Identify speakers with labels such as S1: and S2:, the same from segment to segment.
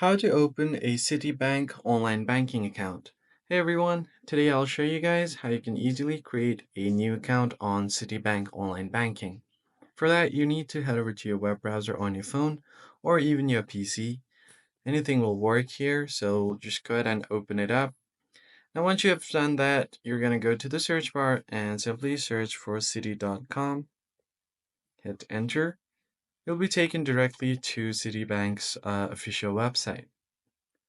S1: How to open a CitiBank online banking account. Hey everyone, today I'll show you guys how you can easily create a new account on CitiBank online banking. For that, you need to head over to your web browser on your phone or even your PC. Anything will work here, so just go ahead and open it up. Now once you have done that, you're going to go to the search bar and simply search for citi.com. Hit enter. You'll be taken directly to CitiBank's official website.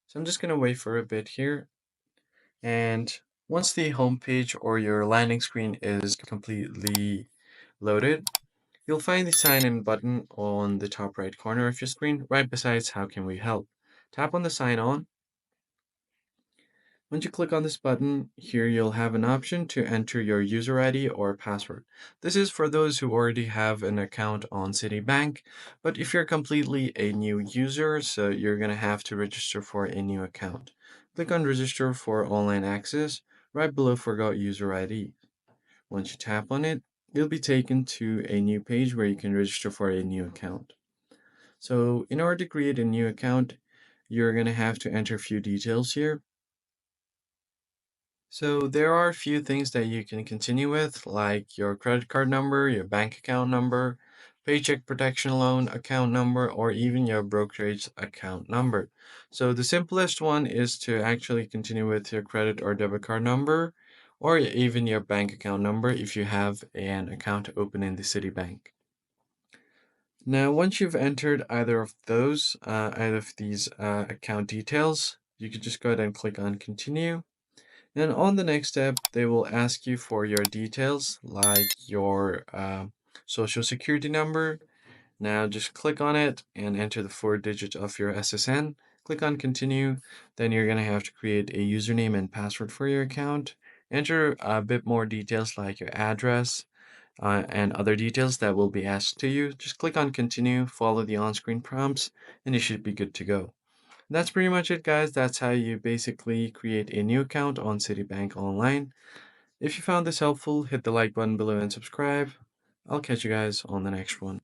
S1: So I'm just going to wait for a bit here. And once the home page or your landing screen is completely loaded, you'll find the sign in button on the top right corner of your screen, right besides how can we help. Tap on the sign on. Once you click on this button, here you'll have an option to enter your user ID or password. This is for those who already have an account on CitiBank, but if you're completely a new user, so you're going to have to register for a new account. Click on register for online access right below forgot user ID. Once you tap on it, you'll be taken to a new page where you can register for a new account. So in order to create a new account, you're going to have to enter a few details here. So there are a few things that you can continue with, like your credit card number, your bank account number, paycheck protection loan account number, or even your brokerage account number. So the simplest one is to actually continue with your credit or debit card number, or even your bank account number if you have an account open in the Citibank. Now, once you've entered either of these account details, you can just go ahead and click on continue. And on the next step, they will ask you for your details, like your social security number. Now just click on it and enter the 4 digits of your SSN. Click on continue. Then you're going to have to create a username and password for your account. Enter a bit more details like your address and other details that will be asked to you. Just click on continue, follow the on-screen prompts, and you should be good to go. That's pretty much it, guys. That's how you basically create a new account on Citibank Online. If you found this helpful, hit the like button below and subscribe. I'll catch you guys on the next one.